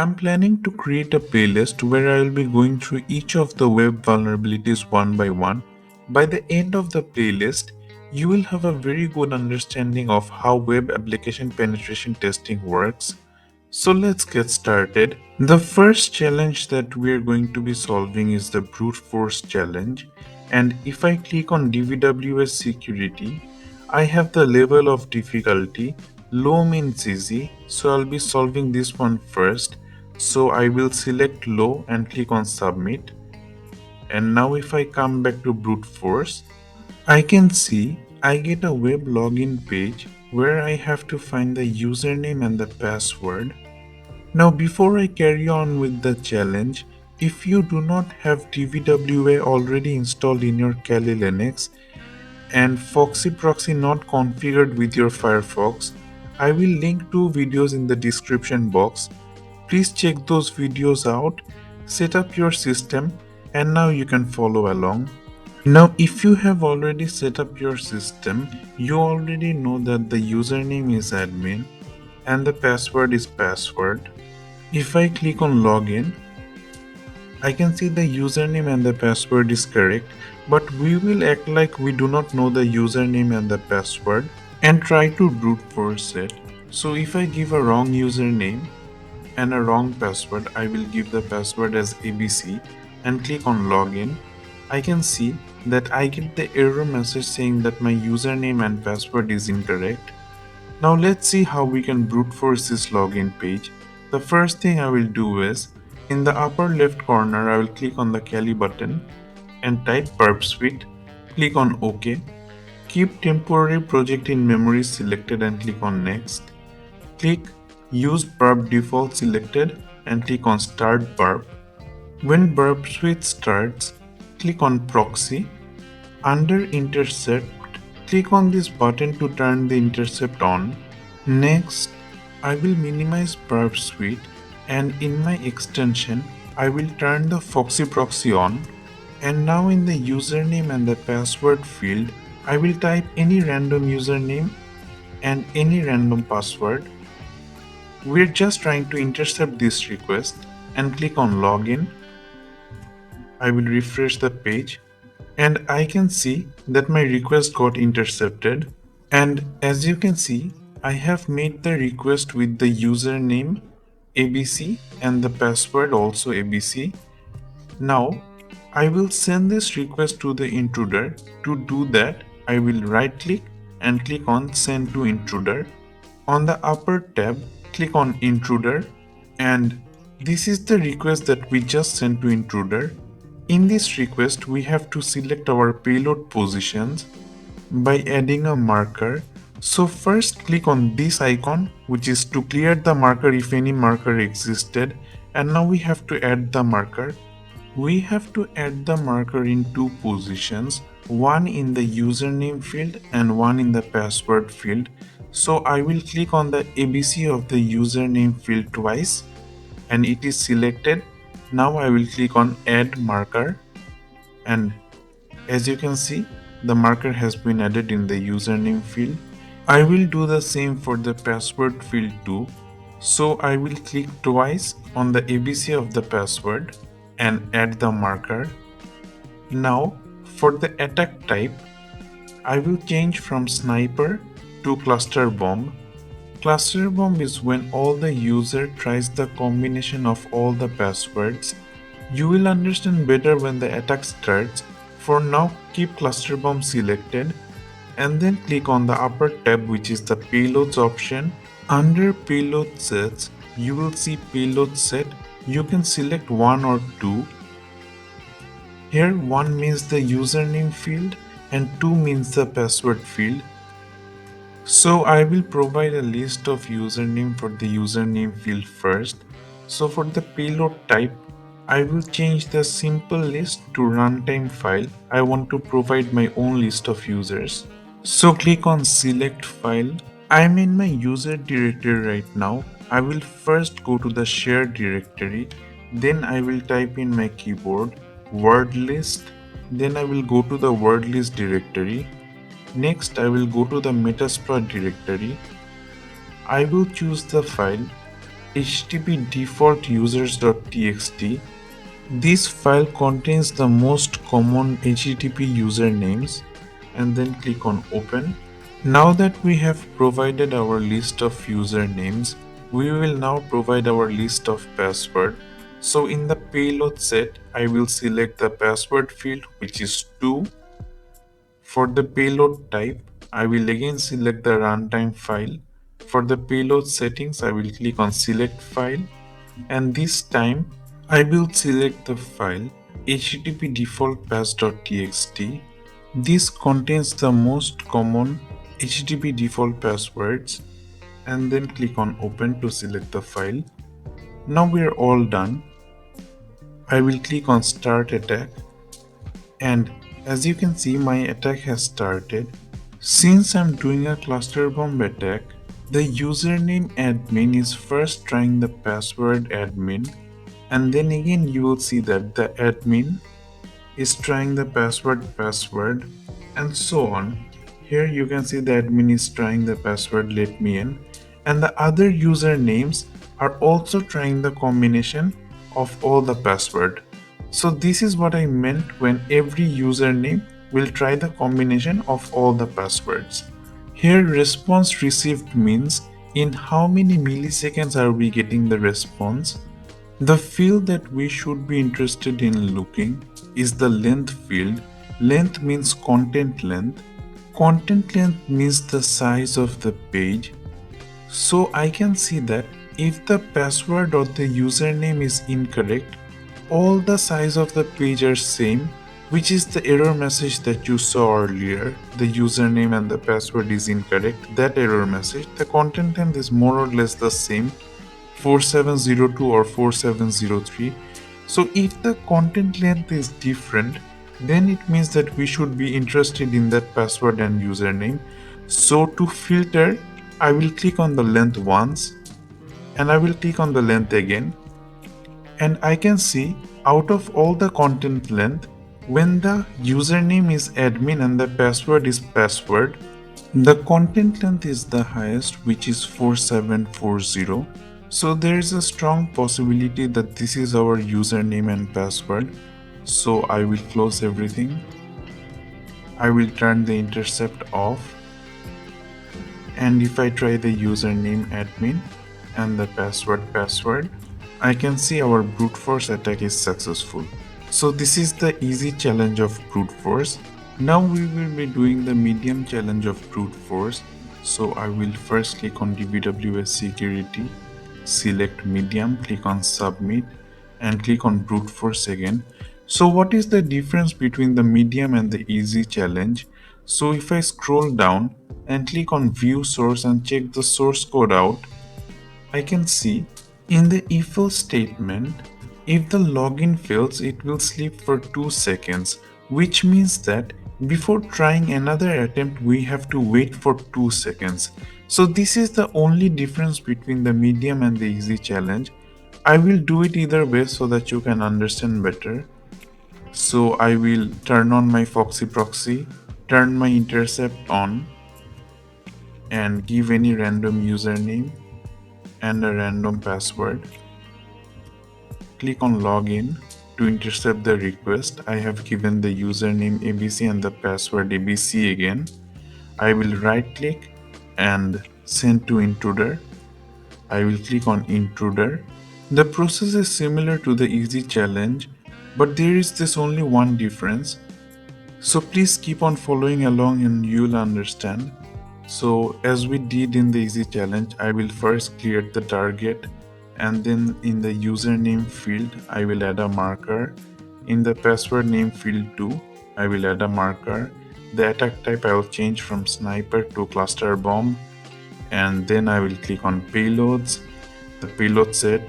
I'm planning to create a playlist where I will be going through each of the web vulnerabilities one by one. By the end of the playlist, you will have a very good understanding of how web application penetration testing works. So let's get started. The first challenge that we are going to be solving is the brute force challenge. And if I click on DVWS security, I have the level of difficulty. Low means easy, so I'll be solving this one first. So I will select low and click on submit. And now if I come back to brute force, I can see I get a web login page where I have to find the username and the password. Now before I carry on with the challenge, if you do not have DVWA already installed in your Kali Linux and Foxy Proxy not configured with your Firefox, I will link two videos in the description box. Please check those videos out, set up your system, and now you can follow along. Now if you have already set up your system, you already know that the username is admin and the password is password. If I click on login, I can see the username and the password is correct, but we will act like we do not know the username and the password and try to brute force it. So if I give a wrong username and a wrong password, I will give the password as ABC and click on login. I can see that I get the error message saying that my username and password is incorrect. Now let's see how we can brute force this login page. The first thing I will do is, in the upper left corner I will click on the Kali button and type Burp Suite, click on OK, keep temporary project in memory selected and click on next, click use burp default selected and click on start burp. When Burp Suite starts, click on proxy. Under intercept, click on this button to turn the intercept on. Next, I will minimize Burp Suite and in my extension, I will turn the Foxy Proxy on. And now in the username and the password field, I will type any random username and any random password. We're just trying to intercept this request and click on login. I will refresh the page and I can see that my request got intercepted. And as you can see, I have made the request with the username ABC and the password also ABC. Now I will send this request to the intruder. To do that, I will right click and click on send to intruder. On the upper tab, click on intruder and this is the request that we just sent to intruder. In this request, we have to select our payload positions by adding a marker. So first click on this icon, which is to clear the marker if any marker existed, and now we have to add the marker. We have to add the marker in two positions, one in the username field and one in the password field. So I will click on the ABC of the username field twice and it is selected. Now I will click on add marker and as you can see, the marker has been added in the username field. I will do the same for the password field too. So I will click twice on the ABC of the password and add the marker. Now for the attack type, I will change from sniper to cluster bomb. Cluster bomb is when all the user tries the combination of all the passwords. You will understand better when the attack starts. For now, keep cluster bomb selected and then click on the upper tab which is the payloads option. Under payload sets, you will see payload set. You can select one or two. Here 1 means the username field and 2 means the password field. So I will provide a list of username for the username field first. So for the payload type, I will change the simple list to runtime file. I want to provide my own list of users. So click on select file. I am in my user directory right now. I will first go to the shared directory. Then I will type in my keyboard word list. Then I will go to the word list directory. Next, I will go to the Metasploit directory. I will choose the file http default users.txt. This file contains the most common HTTP usernames, and then click on open. Now that we have provided our list of usernames, we will now provide our list of password. So in the payload set, I will select the password field, which is 2. For the payload type, I will again select the runtime file. For the payload settings, I will click on select file, and this time I will select the file http default pass.txt. This contains the most common http default passwords, and then click on open to select the file. Now we are all done. I will click on start attack, and as you can see, my attack has started. Since I'm doing a cluster bomb attack, the username admin is first trying the password admin, and then again you will see that the admin is trying the password, and so on. Here you can see the admin is trying the password let me in, and the other usernames are also trying the combination of all the password. So this is what I meant when every username will try the combination of all the passwords. Here response received means in how many milliseconds are we getting the response. The field that we should be interested in looking is the length field. Length means content length. Content length means the size of the page. So I can see that if the password or the username is incorrect, all the size of the page are same, which is the error message that you saw earlier. The username and the password is incorrect. That error message, the content length is more or less the same, 4702 or 4703. So if the content length is different, then it means that we should be interested in that password and username. So to filter, I will click on the length once, and I will click on the length again, and I can see out of all the content length, when the username is admin and the password is password, the content length is the highest, which is 4740. So there is a strong possibility that this is our username and password. So I will close everything. I will turn the intercept off. And if I try the username admin and the password, I can see our brute force attack is successful. So this is the easy challenge of brute force. Now we will be doing the medium challenge of brute force. So I will first click on DBWS security, select medium, click on submit, and click on brute force again. So what is the difference between the medium and the easy challenge? So if I scroll down and click on view source and check the source code out, I can see in the if else statement, if the login fails, it will sleep for 2 seconds, which means that before trying another attempt, we have to wait for 2 seconds. So this is the only difference between the medium and the easy challenge. I will do it either way so that you can understand better. So I will turn on my Foxy proxy, turn my intercept on, and give any random username and a random password. Click on login to intercept the request. I have given the username ABC and the password ABC again. I will right click and send to intruder. I will click on intruder. The process is similar to the easy challenge, but there is this only one difference. So please keep on following along and you'll understand. So as we did in the easy challenge, I will first clear the target, and then in the username field I will add a marker. In the password name field too, I will add a marker. The attack type I will change from sniper to cluster bomb, and then I will click on payloads. The payload set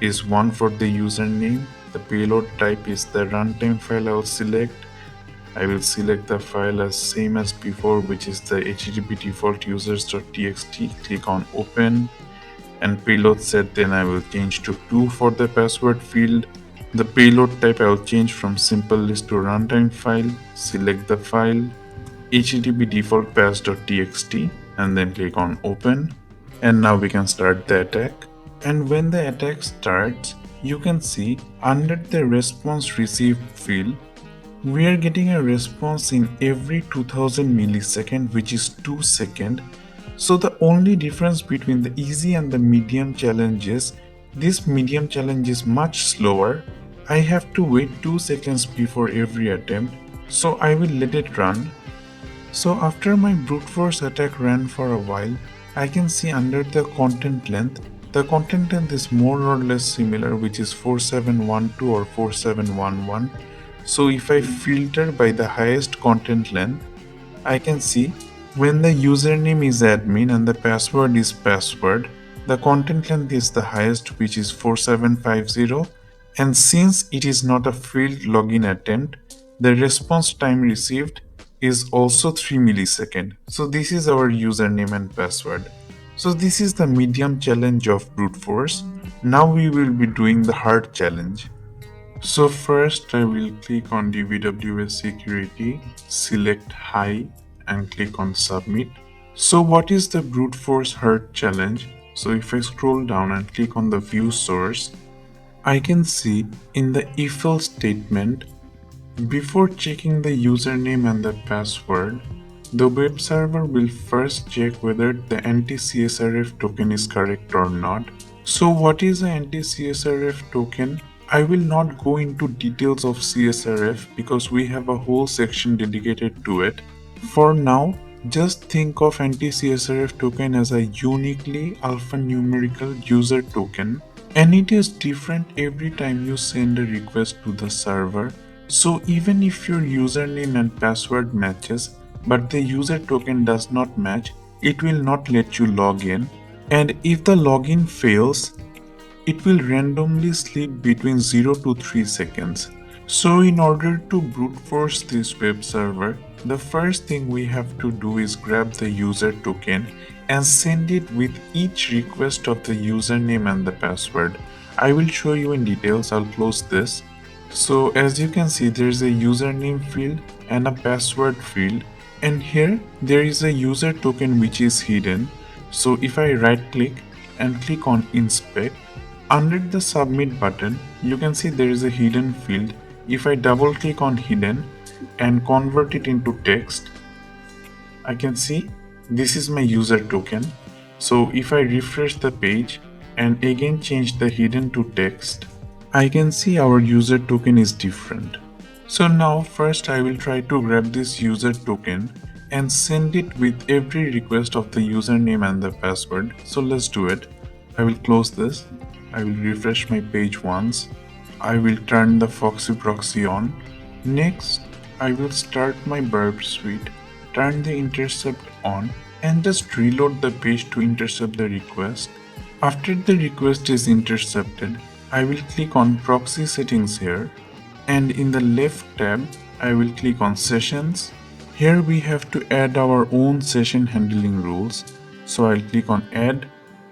is 1 for the username. The payload type is the runtime file I will select. I will select the file as same as before, which is the http default users.txt. Click on open, and payload set, then I will change to 2 for the password field. The payload type I will change from simple list to runtime file. Select the file http default pass.txt and then click on open, and now we can start the attack. And when the attack starts, you can see under the response received field, we are getting a response in every 2000 millisecond, which is 2 seconds. So the only difference between the easy and the medium challenge is this medium challenge is much slower. I have to wait 2 seconds before every attempt, so I will let it run. So after my brute force attack ran for a while, I can see under the content length is more or less similar, which is 4712 or 4711. So if I filter by the highest content length, I can see when the username is admin and the password is password, the content length is the highest, which is 4750, and since it is not a failed login attempt, the response time received is also 3 milliseconds. So this is our username and password. So this is the medium challenge of brute force. Now we will be doing the hard challenge. So first I will click on DBWS security, select high and click on submit. So what is the brute force hard challenge? So if I scroll down and click on the view source, I can see in the if else statement, before checking the username and the password, the web server will first check whether the anti-CSRF token is correct or not. So what is an anti-CSRF token? I will not go into details of CSRF because we have a whole section dedicated to it. For now, just think of anti-CSRF token as a uniquely alphanumerical user token, and it is different every time you send a request to the server. So even if your username and password matches but the user token does not match, it will not let you log in. And if the login fails, it will randomly sleep between 0 to 3 seconds. So in order to brute force this web server, the first thing we have to do is grab the user token and send it with each request of the username and the password. I will show you in details. I'll close this. So as you can see, there is a username field and a password field, and here there is a user token which is hidden. So if I right click and click on inspect, under the submit button you can see there is a hidden field. If I double click on hidden and convert it into text, I can see this is my user token. So if I refresh the page and again change the hidden to text, I can see our user token is different. So now first I will try to grab this user token and send it with every request of the username and the password. So let's do it. I will close this. I will refresh my page once. I will turn the Foxy proxy on. Next, I will start my Burp Suite, turn the intercept on, and just reload the page to intercept the request. After the request is intercepted, I will click on proxy settings here, and in the left tab, I will click on sessions. Here we have to add our own session handling rules. So I'll click on add.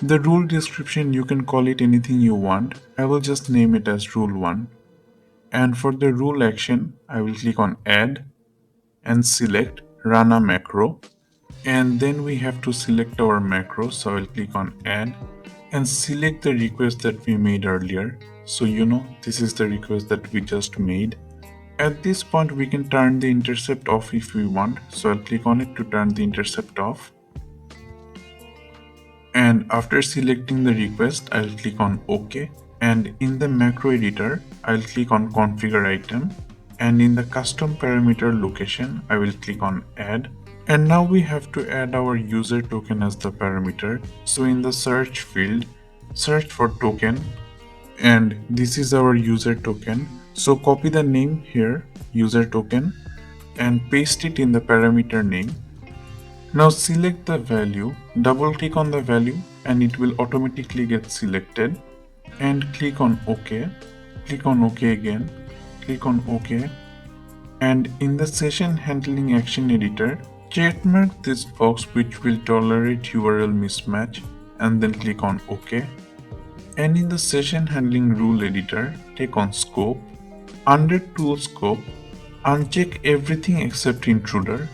The rule description, you can call it anything you want. I will just name it as rule 1. And for the rule action, I will click on add and select run a macro. And then we have to select our macro. So I'll click on add and select the request that we made earlier. So this is the request that we just made. At this point we can turn the intercept off if we want. So I'll click on it to turn the intercept off. And after selecting the request, I'll click on OK. And in the macro editor, I'll click on configure item. And in the custom parameter location, I will click on add. And now we have to add our user token as the parameter. So in the search field, search for token. And this is our user token. So copy the name here, user token, and paste it in the parameter name. Now select the value, double click on the value and it will automatically get selected, and click on OK, click on OK again, click on OK, and in the session handling action editor, checkmark this box which will tolerate URL mismatch and then click on OK. And in the session handling rule editor, take on scope, under tool scope, uncheck everything except intruder,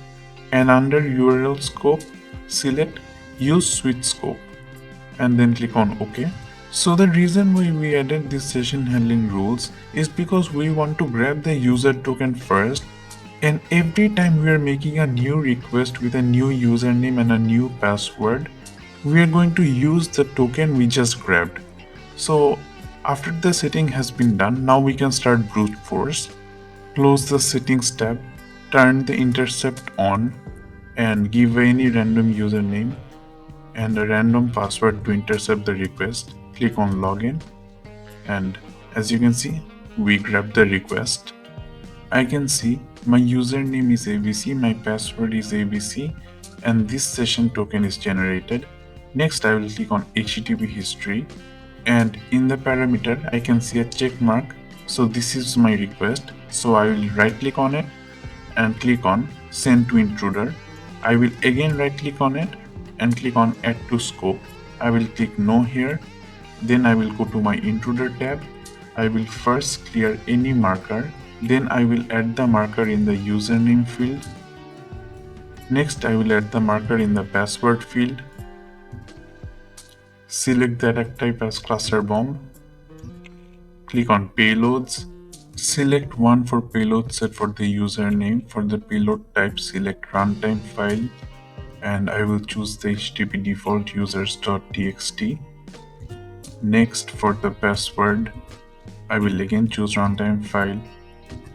and under URL scope, select use switch scope and then click on OK. So the reason why we added this session handling rules is because we want to grab the user token first, and every time we are making a new request with a new username and a new password, we are going to use the token we just grabbed. So after the setting has been done, now we can start brute force. Close the settings tab, turn the intercept on, and give any random username and a random password to intercept the request. Click on login, and as you can see, we grab the request. I can see my username is ABC, my password is ABC, and this session token is generated. Next, I will click on HTTP history, and in the parameter I can see a check mark. So this is my request. So I will right click on it and click on send to intruder. I will again right click on it and click on add to scope. I will click no here. Then I will go to my intruder tab. I will first clear any marker. Then I will add the marker in the username field. Next I will add the marker in the password field. Select the attack type as cluster bomb. Click on payloads. Select one for payload set for the username. For the payload type, select runtime file, and I will choose the HTTP default users.txt. Next, for the password, I will again choose runtime file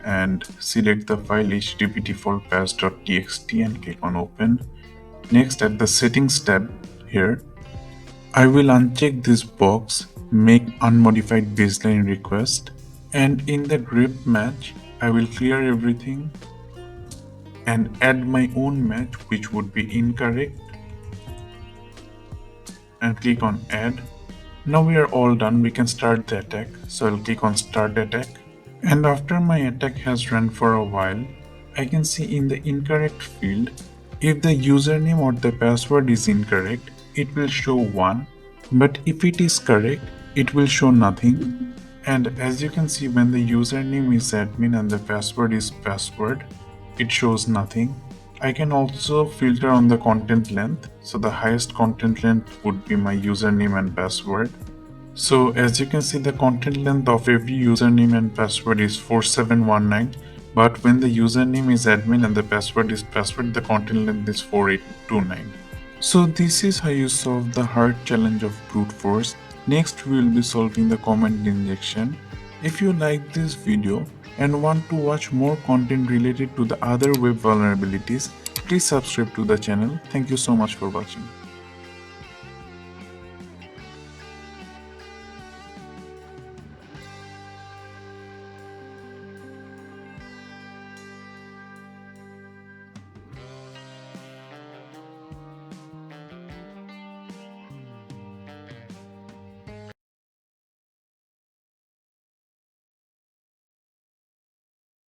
and select the file HTTP default pass.txt and click on open. Next, at the settings tab here, I will uncheck this box, make unmodified baseline request, and in the grep match, I will clear everything and add my own match, which would be incorrect, and click on add. Now we are all done, we can start the attack. So I'll click on start attack, and after my attack has run for a while, I can see in the incorrect field, if the username or the password is incorrect, it will show 1, but if it is correct, it will show nothing. And as you can see, when the username is admin and the password is password, it shows nothing. I can also filter on the content length, so the highest content length would be my username and password. So as you can see, the content length of every username and password is 4719, but when the username is admin and the password is password, the content length is 4829. So this is how you solve the hard challenge of brute force. Next we will be solving the comment injection. If you like this video and want to watch more content related to the other web vulnerabilities, please subscribe to the channel. Thank you so much for watching.